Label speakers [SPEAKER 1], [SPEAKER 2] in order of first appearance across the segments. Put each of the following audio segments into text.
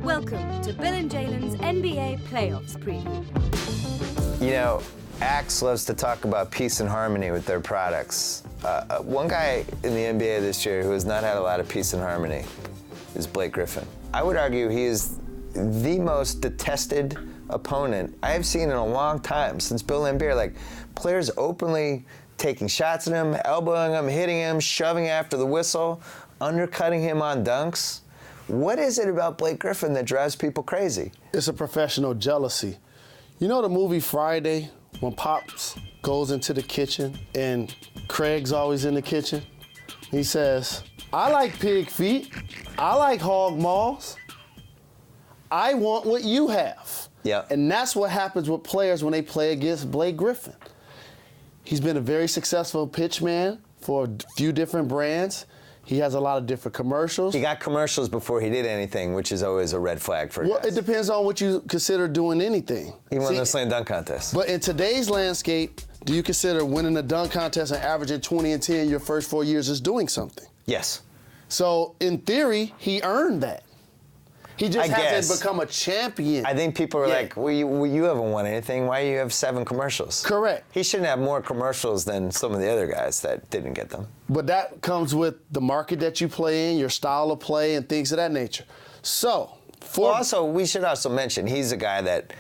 [SPEAKER 1] Welcome to Bill and Jalen's NBA Playoffs Preview.
[SPEAKER 2] You know, Axe loves to talk about peace and harmony with their products. One guy in the NBA this year who has not had a lot of peace and harmony is Blake Griffin. I would argue he is the most detested opponent I have seen in a long time since Bill and NBA. Like, players openly taking shots at him, elbowing him, hitting him, shoving after the whistle, undercutting him on dunks. What is it about Blake Griffin that drives people crazy?
[SPEAKER 3] It's a professional jealousy. You know the movie Friday, when Pops goes into the kitchen and Craig's always in the kitchen? He says, I like pig feet. I like hog maws. I want what you have.
[SPEAKER 2] Yeah.
[SPEAKER 3] And that's what happens with players when they play against Blake Griffin. He's been a very successful pitchman for a few different brands. He has a lot of different commercials.
[SPEAKER 2] He got commercials before he did anything, which is always a red flag for
[SPEAKER 3] Well,
[SPEAKER 2] guys.
[SPEAKER 3] it depends on what you consider doing anything.
[SPEAKER 2] He won the slam dunk contest.
[SPEAKER 3] But in today's landscape, do you consider winning a dunk contest and averaging 20 and 10 your first 4 years is doing something?
[SPEAKER 2] Yes.
[SPEAKER 3] So in theory, he earned that. He just hasn't become a champion.
[SPEAKER 2] I think people are like, well, you haven't won anything. Why do you have 7 commercials?
[SPEAKER 3] Correct.
[SPEAKER 2] He shouldn't have more commercials than some of the other guys that didn't get them.
[SPEAKER 3] But that comes with the market that you play in, your style of play, and things of that nature. So,
[SPEAKER 2] we should also mention, he's a guy that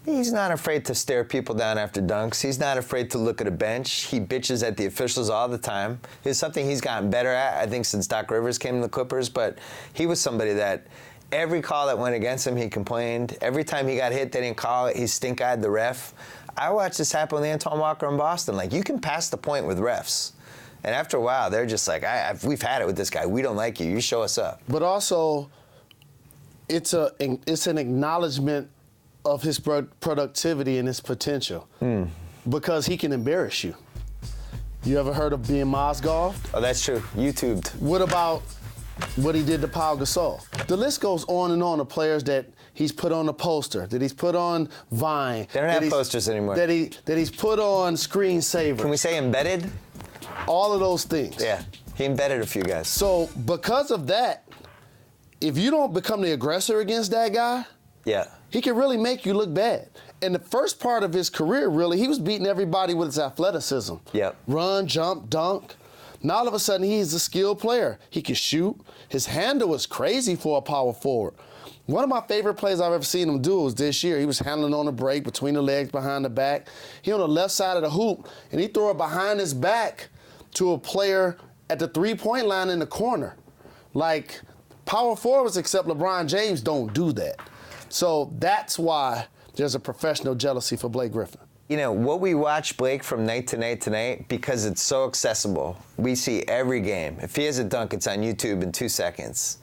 [SPEAKER 2] he's not afraid to stare people down after dunks. He's not afraid to look at a bench. He bitches at the officials all the time. It's something he's gotten better at, I think, since Doc Rivers came to the Clippers. But he was somebody that every call that went against him, he complained. Every time he got hit, they didn't call it. He stink-eyed the ref. I watched this happen with Antoine Walker in Boston. Like, you can pass the point with refs. And after a while, they're just like, we've had it with this guy. We don't like you. You show us up.
[SPEAKER 3] But also, it's an acknowledgement of his productivity and his potential. Because he can embarrass you. You ever heard of being Mozgov?
[SPEAKER 2] Oh, that's true. YouTubed.
[SPEAKER 3] What about what he did to Pau Gasol? The list goes on and on of players that he's put on a poster, that he's put on Vine.
[SPEAKER 2] They don't have posters anymore.
[SPEAKER 3] That he's put on Screensaver.
[SPEAKER 2] Can we say embedded?
[SPEAKER 3] All of those things.
[SPEAKER 2] Yeah, he embedded a few guys.
[SPEAKER 3] So because of that, if you don't become the aggressor against that guy, he can really make you look bad. And the first part of his career, really, he was beating everybody with his athleticism. Run, jump, dunk. Now all of a sudden, he's a skilled player. He can shoot. His handle was crazy for a power forward. One of my favorite plays I've ever seen him do was this year. He was handling on the break, between the legs, behind the back. He on the left side of the hoop, and he threw it behind his back to a player at the three-point line in the corner. Like, power forwards except LeBron James don't do that. So that's why there's a professional jealousy for Blake Griffin.
[SPEAKER 2] You know, what we watch Blake from night to night to night, because it's so accessible, we see every game. If he has a dunk, it's on YouTube in 2 seconds.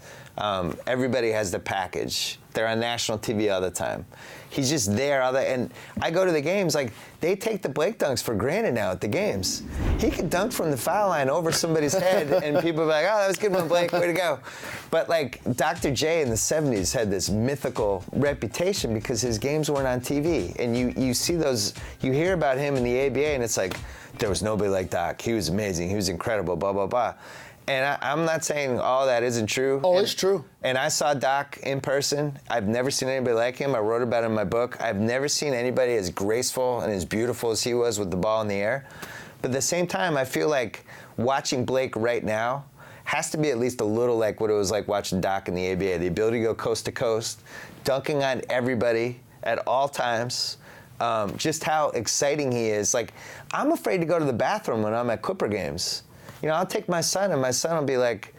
[SPEAKER 2] Everybody has the package. They're on national TV all the time. He's just there. And I go to the games, like, they take the Blake dunks for granted now at the games. He could dunk from the foul line over somebody's head, and people are like, oh, that was a good one, Blake, way to go. But, like, Dr. J in the 70s had this mythical reputation because his games weren't on TV. And you see those, you hear about him in the ABA, and it's like, there was nobody like Doc. He was amazing. He was incredible, blah, blah, blah. And I'm not saying all that isn't true.
[SPEAKER 3] Oh, it's true.
[SPEAKER 2] And I saw Doc in person. I've never seen anybody like him. I wrote about him in my book. I've never seen anybody as graceful and as beautiful as he was with the ball in the air. But at the same time, I feel like watching Blake right now has to be at least a little like what it was like watching Doc in the ABA. The ability to go coast to coast, dunking on everybody at all times. Just how exciting he is. Like, I'm afraid to go to the bathroom when I'm at Clipper games. You know, I'll take my son, and my son will be like,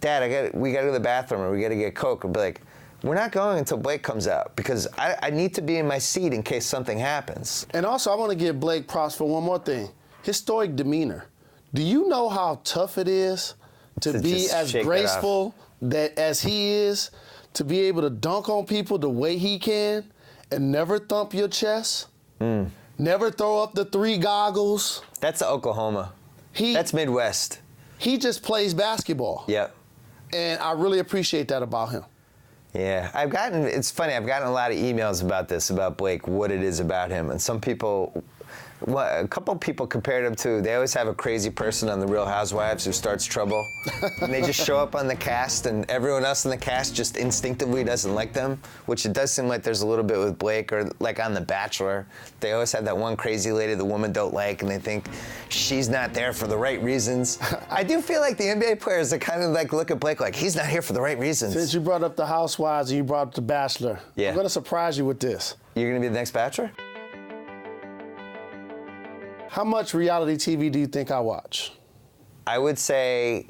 [SPEAKER 2] Dad, we got to go to the bathroom, or we got to get Coke. I'll be like, we're not going until Blake comes out, because I need to be in my seat in case something happens.
[SPEAKER 3] And also, I want to give Blake props for one more thing. His stoic demeanor. Do you know how tough it is to be as graceful as he is, to be able to dunk on people the way he can, and never thump your chest? Never throw up the 3 goggles?
[SPEAKER 2] That's Oklahoma. That's Midwest.
[SPEAKER 3] He just plays basketball.
[SPEAKER 2] Yep.
[SPEAKER 3] And I really appreciate that about him.
[SPEAKER 2] Yeah, it's funny, I've gotten a lot of emails about this, about Blake, what it is about him. And some people Well, a couple people compared him to, they always have a crazy person on The Real Housewives who starts trouble. And they just show up on the cast, and everyone else in the cast just instinctively doesn't like them, which it does seem like there's a little bit with Blake, or like on The Bachelor. They always have that one crazy lady the women don't like, and they think she's not there for the right reasons. I do feel like the NBA players that kind of like look at Blake like, he's not here for the right reasons.
[SPEAKER 3] Since you brought up The Housewives and you brought up The Bachelor,
[SPEAKER 2] yeah.
[SPEAKER 3] I'm going to surprise you with this.
[SPEAKER 2] You're going to be the next Bachelor?
[SPEAKER 3] How much reality TV do you think I watch?
[SPEAKER 2] I would say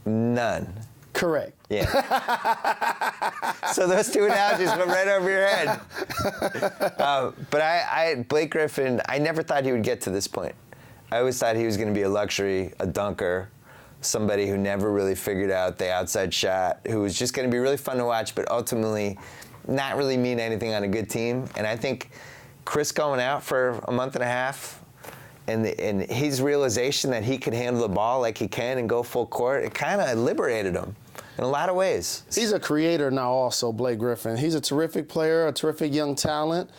[SPEAKER 2] none.
[SPEAKER 3] Correct.
[SPEAKER 2] Yeah. So those two analogies went right over your head. But Blake Griffin, I never thought he would get to this point. I always thought he was going to be a luxury, a dunker, somebody who never really figured out the outside shot, who was just going to be really fun to watch, but ultimately not really mean anything on a good team. And I think Chris going out for a month and a half, and his realization that he could handle the ball like he can and go full court, it kind of liberated him in a lot of ways.
[SPEAKER 3] He's a creator now also, Blake Griffin. He's a terrific player, a terrific young talent.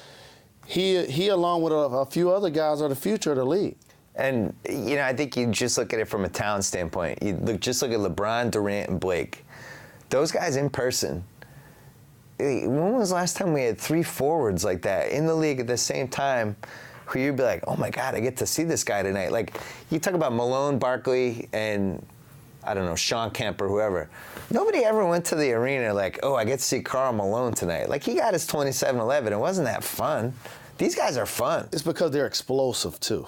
[SPEAKER 3] He along with a few other guys, are the future of the league. And,
[SPEAKER 2] you know, I think you just look at it from a talent standpoint. Just look at LeBron, Durant, and Blake. Those guys in person. When was the last time we had three forwards like that in the league at the same time, who you'd be like, oh my God, I get to see this guy tonight? Like, you talk about Malone, Barkley, and I don't know, Sean Kemp or whoever. Nobody ever went to the arena like, oh, I get to see Karl Malone tonight. Like, he got his 27-11. It wasn't that fun. These guys are fun.
[SPEAKER 3] It's because they're explosive, too.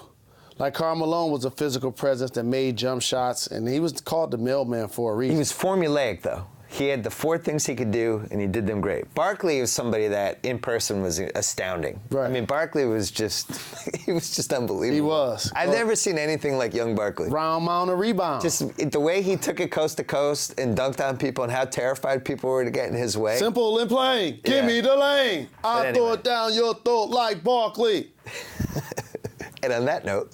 [SPEAKER 3] Like, Karl Malone was a physical presence that made jump shots, and he was called the mailman for a reason.
[SPEAKER 2] He was formulaic, though. He had the four things he could do, and he did them great. Barkley was somebody that, in person, was astounding.
[SPEAKER 3] Right.
[SPEAKER 2] I mean, Barkley was just, he was just unbelievable.
[SPEAKER 3] He was.
[SPEAKER 2] I've never seen anything like young Barkley.
[SPEAKER 3] Round mound and rebound.
[SPEAKER 2] Just the way he took it coast to coast and dunked on people and how terrified people were to get in his way.
[SPEAKER 3] Simple and plain. Give me the lane. I'll throw it down your throat like Barkley.
[SPEAKER 2] And on that note...